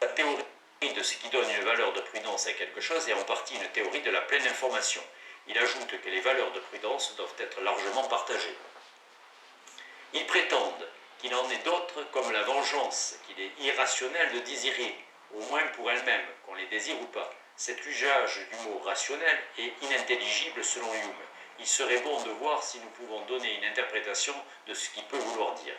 La théorie de ce qui donne une valeur de prudence à quelque chose est en partie une théorie de la pleine information. Il ajoute que les valeurs de prudence doivent être largement partagées. Ils prétendent qu'il en est d'autres comme la vengeance, qu'il est irrationnel de désirer, au moins pour elle-même, qu'on les désire ou pas. Cet usage du mot rationnel est inintelligible selon Hume. Il serait bon de voir si nous pouvons donner une interprétation de ce qu'il peut vouloir dire.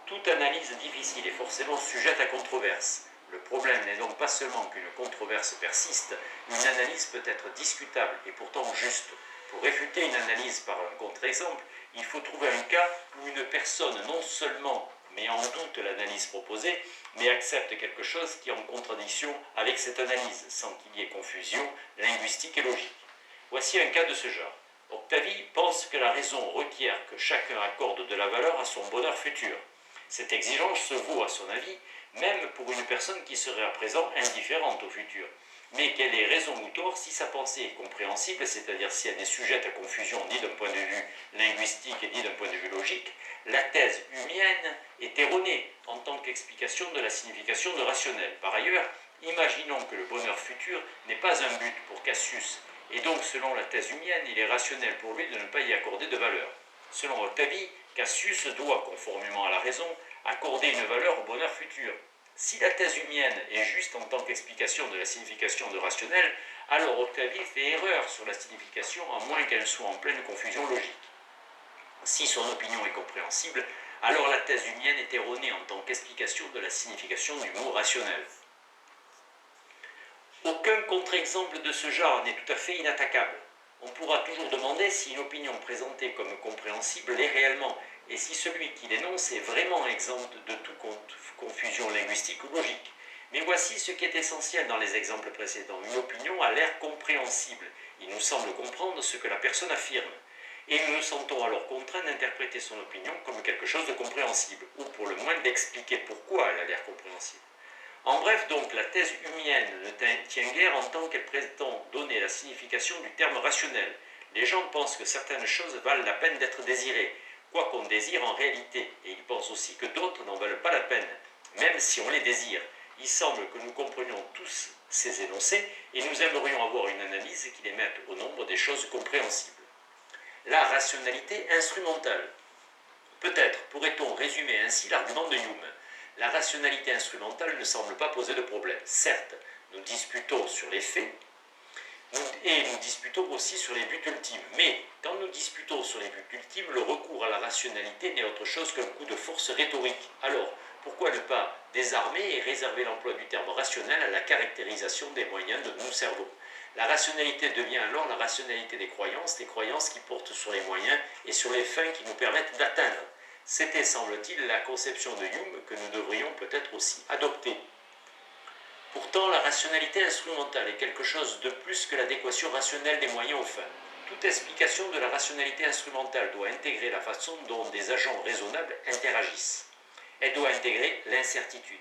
Toute analyse difficile est forcément sujette à controverse. Le problème n'est donc pas seulement qu'une controverse persiste, une analyse peut être discutable et pourtant juste. Pour réfuter une analyse par un contre-exemple, il faut trouver un cas où une personne non seulement met en doute l'analyse proposée, mais accepte quelque chose qui est en contradiction avec cette analyse, sans qu'il y ait confusion linguistique et logique. Voici un cas de ce genre. Octavie pense que la raison requiert que chacun accorde de la valeur à son bonheur futur. Cette exigence se vaut, à son avis, même pour une personne qui serait à présent indifférente au futur. Mais qu'elle ait raison ou tort, si sa pensée est compréhensible, c'est-à-dire si elle n'est sujette à confusion ni d'un point de vue linguistique ni d'un point de vue logique, la thèse humienne est erronée en tant qu'explication de la signification de rationnel. Par ailleurs, imaginons que le bonheur futur n'est pas un but pour Cassius, et donc selon la thèse humienne, il est rationnel pour lui de ne pas y accorder de valeur. Selon Octavie, Cassius doit, conformément à la raison, accorder une valeur au bonheur futur. Si la thèse humienne est juste en tant qu'explication de la signification de rationnel, alors Octavie fait erreur sur la signification à moins qu'elle soit en pleine confusion logique. Si son opinion est compréhensible, alors la thèse humienne est erronée en tant qu'explication de la signification du mot rationnel. Aucun contre-exemple de ce genre n'est tout à fait inattaquable. On pourra toujours demander si une opinion présentée comme compréhensible l'est réellement, et si celui qui l'énonce est vraiment exempt de toute confusion linguistique ou logique. Mais voici ce qui est essentiel dans les exemples précédents. Une opinion a l'air compréhensible. Il nous semble comprendre ce que la personne affirme. Et nous nous sentons alors contraints d'interpréter son opinion comme quelque chose de compréhensible, ou pour le moins d'expliquer pourquoi elle a l'air compréhensible. En bref, donc, la thèse humienne ne tient guère en tant qu'elle prétend donner la signification du terme rationnel. Les gens pensent que certaines choses valent la peine d'être désirées, quoi qu'on désire en réalité, et ils pensent aussi que d'autres n'en valent pas la peine, même si on les désire. Il semble que nous comprenions tous ces énoncés, et nous aimerions avoir une analyse qui les mette au nombre des choses compréhensibles. La rationalité instrumentale. Peut-être pourrait-on résumer ainsi l'argument de Hume. La rationalité instrumentale ne semble pas poser de problème. Certes, nous disputons sur les faits et nous disputons aussi sur les buts ultimes. Mais quand nous disputons sur les buts ultimes, le recours à la rationalité n'est autre chose qu'un coup de force rhétorique. Alors, pourquoi ne pas désarmer et réserver l'emploi du terme rationnel à la caractérisation des moyens de nos cerveaux? La rationalité devient alors la rationalité des croyances qui portent sur les moyens et sur les fins qui nous permettent d'atteindre. C'était, semble-t-il, la conception de Hume que nous devrions peut-être aussi adopter. Pourtant, la rationalité instrumentale est quelque chose de plus que l'adéquation rationnelle des moyens aux fins. Toute explication de la rationalité instrumentale doit intégrer la façon dont des agents raisonnables interagissent. Elle doit intégrer l'incertitude.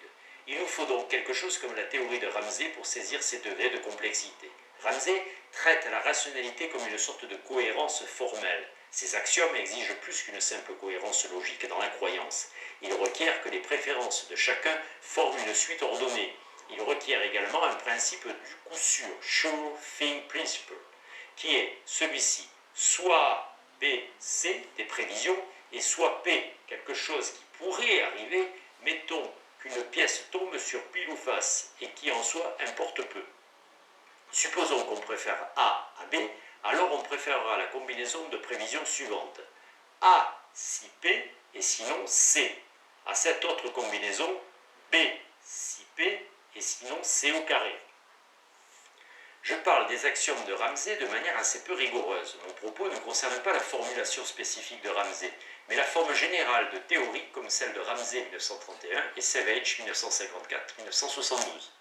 Il nous faut donc quelque chose comme la théorie de Ramsey pour saisir ces degrés de complexité. Ramsey traite la rationalité comme une sorte de cohérence formelle. Ces axiomes exigent plus qu'une simple cohérence logique dans la croyance. Ils requièrent que les préférences de chacun forment une suite ordonnée. Ils requièrent également un principe du coup sûr, sure thing principle, qui est celui-ci, soit B, C, des prévisions, et soit P, quelque chose qui pourrait arriver, mettons qu'une pièce tombe sur pile ou face, et qui en soi importe peu. Supposons qu'on préfère A à B, alors on préférera la combinaison de prévisions suivante. A si P et sinon C. À cette autre combinaison, B si P et sinon C au carré. Je parle des axiomes de Ramsey de manière assez peu rigoureuse. Mon propos ne concerne pas la formulation spécifique de Ramsey, mais la forme générale de théorie comme celle de Ramsey 1931 et Savage 1954-1972.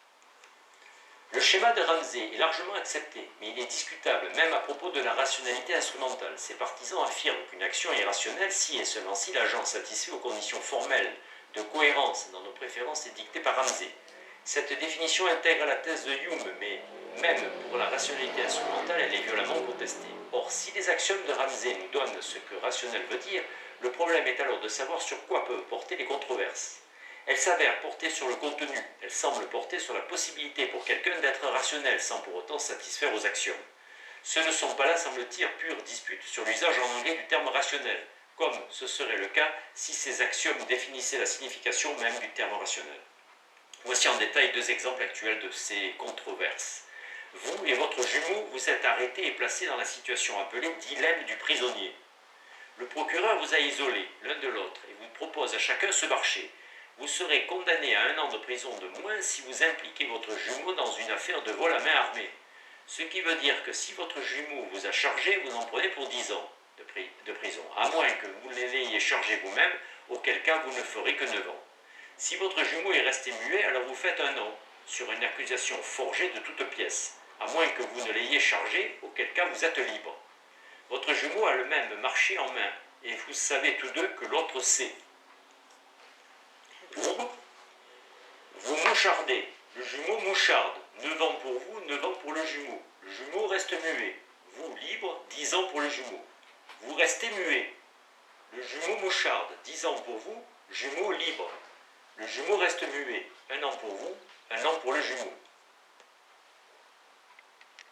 Le schéma de Ramsey est largement accepté, mais il est discutable même à propos de la rationalité instrumentale. Ses partisans affirment qu'une action est rationnelle si et seulement si l'agent satisfait aux conditions formelles de cohérence dans nos préférences édictées par Ramsey. Cette définition intègre la thèse de Hume, mais même pour la rationalité instrumentale, elle est violemment contestée. Or, si les axiomes de Ramsey nous donnent ce que rationnel veut dire, le problème est alors de savoir sur quoi peuvent porter les controverses. Elle s'avère porter sur le contenu, elle semble porter sur la possibilité pour quelqu'un d'être rationnel sans pour autant satisfaire aux axiomes. Ce ne sont pas là, semble-t-il, pures disputes sur l'usage en anglais du terme rationnel, comme ce serait le cas si ces axiomes définissaient la signification même du terme rationnel. Voici en détail deux exemples actuels de ces controverses. Vous et votre jumeau vous êtes arrêtés et placés dans la situation appelée dilemme du prisonnier. Le procureur vous a isolés l'un de l'autre et vous propose à chacun ce marché. Vous serez condamné à 1 an de prison de moins si vous impliquez votre jumeau dans une affaire de vol à main armée. Ce qui veut dire que si votre jumeau vous a chargé, vous en prenez pour 10 ans de prison, à moins que vous l'ayez chargé vous-même, auquel cas vous ne ferez que 9 ans. Si votre jumeau est resté muet, alors vous faites 1 an, sur une accusation forgée de toutes pièces, à moins que vous ne l'ayez chargé, auquel cas vous êtes libre. Votre jumeau a le même marché en main, et vous savez tous deux que l'autre sait. Vous mouchardez, le jumeau moucharde, 9 ans pour vous, 9 ans pour le jumeau. Le jumeau reste muet, vous libre, 10 ans pour le jumeau. Vous restez muet, le jumeau moucharde, 10 ans pour vous, jumeau libre. Le jumeau reste muet, 1 an pour vous, 1 an pour le jumeau.